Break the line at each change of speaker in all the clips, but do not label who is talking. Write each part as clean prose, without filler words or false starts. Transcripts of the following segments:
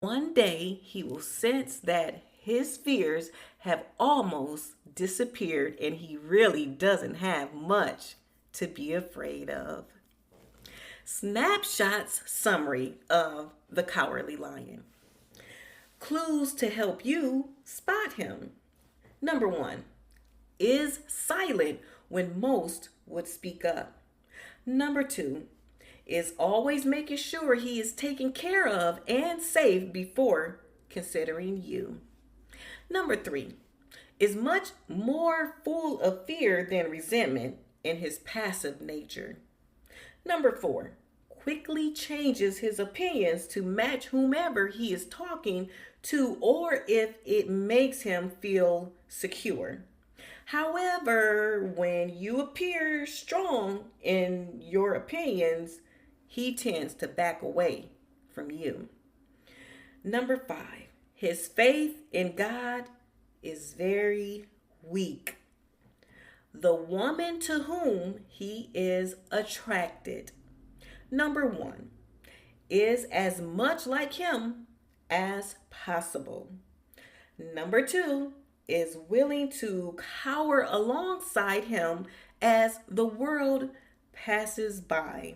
One day he will sense that his fears have almost disappeared and he really doesn't have much to be afraid of. Snapshots summary of the Cowardly Lion. Clues to help you spot him. Number one, is silent when most would speak up. Number two, is always making sure he is taken care of and safe before considering you. Number three, is much more full of fear than resentment in his passive nature. Number four, quickly changes his opinions to match whomever he is talking to or if it makes him feel secure. However, when you appear strong in your opinions, he tends to back away from you. Number five, his faith in God is very weak. The woman to whom he is attracted. Number one, is as much like him as possible. Number two, is willing to cower alongside him as the world passes by.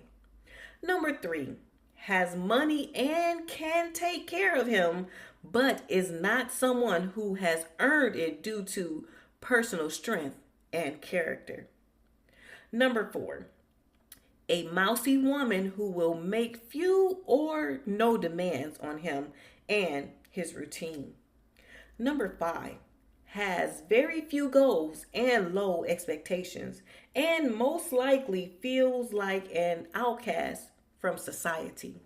Number three, has money and can take care of him, but is not someone who has earned it due to personal strength and character. Number four, a mousy woman who will make few or no demands on him and his routine. Number five, has very few goals and low expectations, and most likely feels like an outcast from society.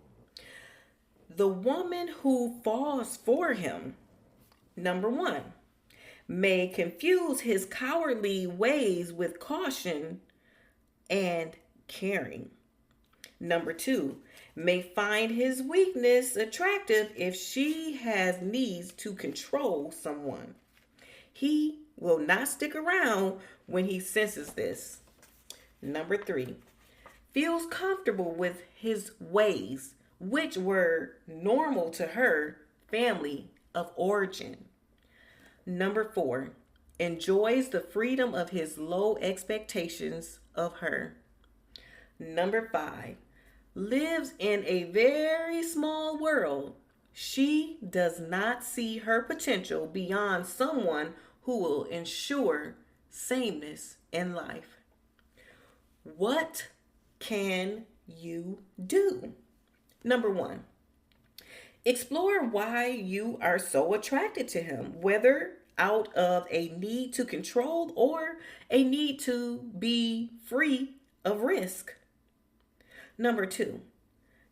The woman who falls for him. Number one, may confuse his cowardly ways with caution and caring. Number two, may find his weakness attractive if she has needs to control someone. He will not stick around when he senses this. Number three, feels comfortable with his ways, which were normal to her family of origin. Number four, enjoys the freedom of his low expectations of her. Number five, lives in a very small world. She does not see her potential beyond someone who will ensure sameness in life. What can you do? Number one, explore why you are so attracted to him, whether out of a need to control or a need to be free of risk. Number two,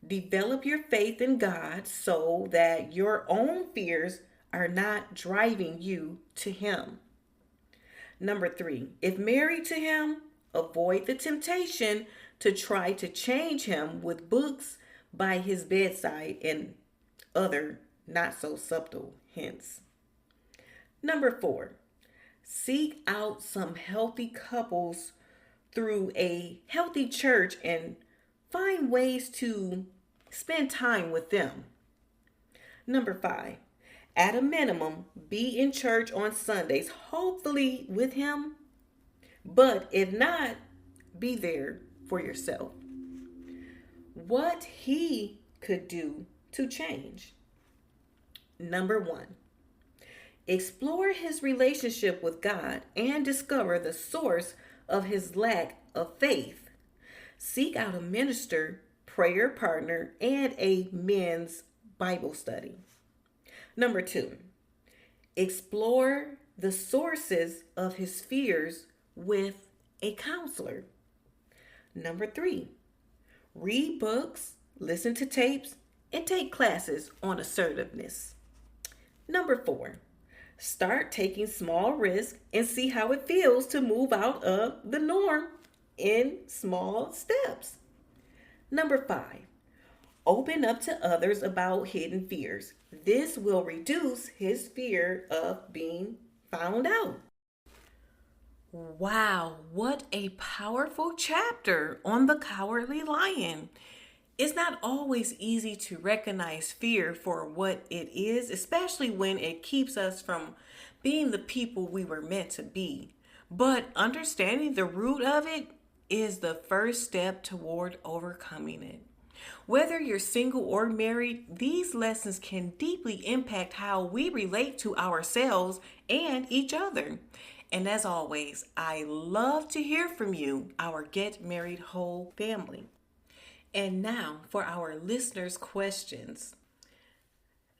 develop your faith in God so that your own fears are not driving you to him. Number three, if married to him, avoid the temptation to try to change him with books by his bedside and other not so subtle hints. Number four, seek out some healthy couples through a healthy church and find ways to spend time with them. Number five, at a minimum, be in church on Sundays, hopefully with him. But if not, be there for yourself. What he could do to change. Number one, explore his relationship with God and discover the source of his lack of faith. Seek out a minister, prayer partner, and a men's Bible study. Number two, explore the sources of his fears with a counselor. Number three, read books, listen to tapes, and take classes on assertiveness. Number four, start taking small risks and see how it feels to move out of the norm in small steps. Number five, open up to others about hidden fears. This will reduce his fear of being found out. Wow, what a powerful chapter on the Cowardly Lion. It's not always easy to recognize fear for what it is, especially when it keeps us from being the people we were meant to be. But understanding the root of it is the first step toward overcoming it. Whether you're single or married, these lessons can deeply impact how we relate to ourselves and each other. And as always, I love to hear from you, our Get Married Whole family. And now for our listeners' questions.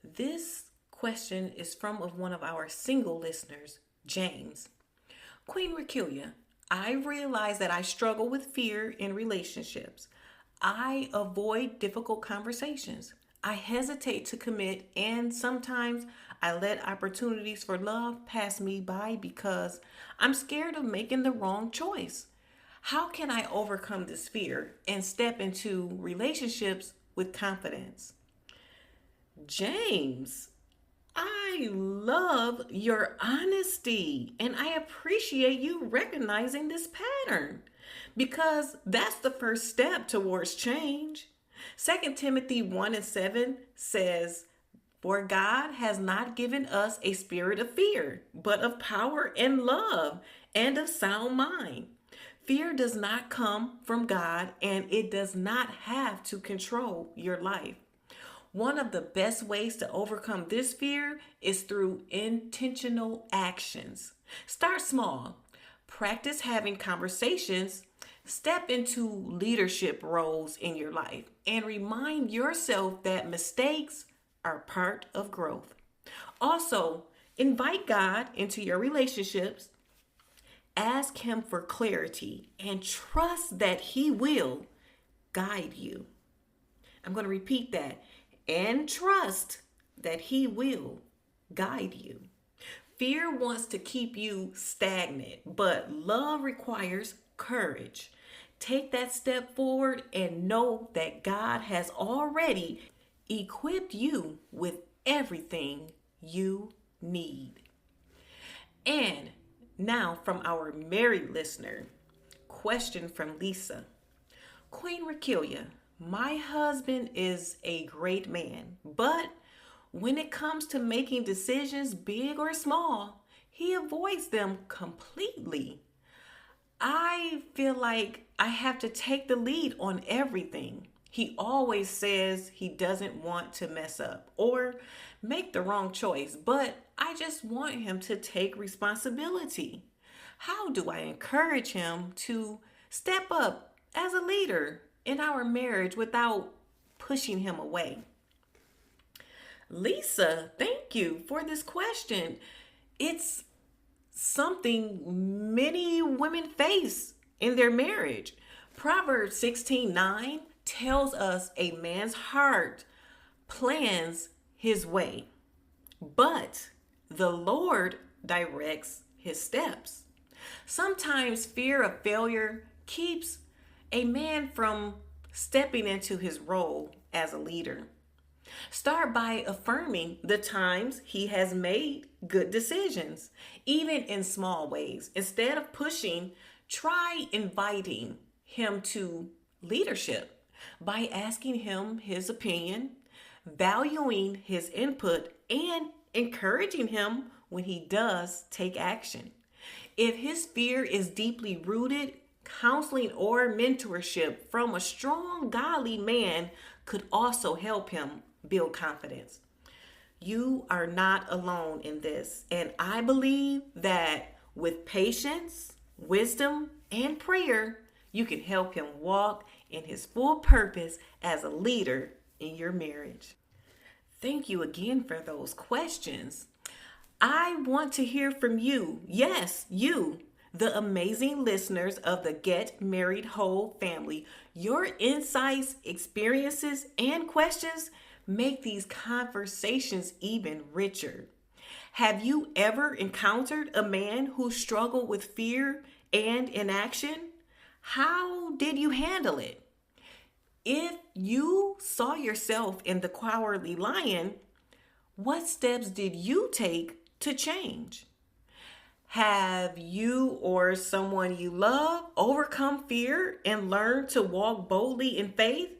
This question is from one of our single listeners, James. Queen Rakelia, I realize that I struggle with fear in relationships. I avoid difficult conversations. I hesitate to commit, and sometimes I let opportunities for love pass me by because I'm scared of making the wrong choice. How can I overcome this fear and step into relationships with confidence? James, I love your honesty and I appreciate you recognizing this pattern because that's the first step towards change. 2 Timothy 1:7 says, "For God has not given us a spirit of fear, but of power and love and of sound mind." Fear does not come from God and it does not have to control your life. One of the best ways to overcome this fear is through intentional actions. Start small. Practice having conversations. Step into leadership roles in your life and remind yourself that mistakes are part of growth. Also, invite God into your relationships. Ask Him for clarity and trust that He will guide you. I'm going to repeat that. And trust that He will guide you. Fear wants to keep you stagnant, but love requires courage. Take that step forward and know that God has already equipped you with everything you need. And now from our married listener, question from Lisa. Queen Rakelia, my husband is a great man, but when it comes to making decisions, big or small, he avoids them completely. I feel like I have to take the lead on everything. He always says he doesn't want to mess up or make the wrong choice, but I just want him to take responsibility. How do I encourage him to step up as a leader in our marriage without pushing him away? Lisa, thank you for this question. It's something many women face in their marriage. Proverbs 16:9 tells us a man's heart plans his way, but the Lord directs his steps. Sometimes fear of failure keeps a man from stepping into his role as a leader. Start by affirming the times he has made good decisions, even in small ways. Instead of pushing, try inviting him to leadership by asking him his opinion, valuing his input, and encouraging him when he does take action. If his fear is deeply rooted, counseling or mentorship from a strong, godly man could also help him build confidence. You are not alone in this, and I believe that with patience, wisdom, and prayer, you can help him walk in his full purpose as a leader in your marriage. Thank you again for those questions. I want to hear from you. Yes, you, the amazing listeners of the Get Married Whole family. Your insights, experiences, and questions make these conversations even richer. Have you ever encountered a man who struggled with fear and inaction? How did you handle it? If you saw yourself in the cowardly lion, what steps did you take to change? Have you or someone you love overcome fear and learned to walk boldly in faith?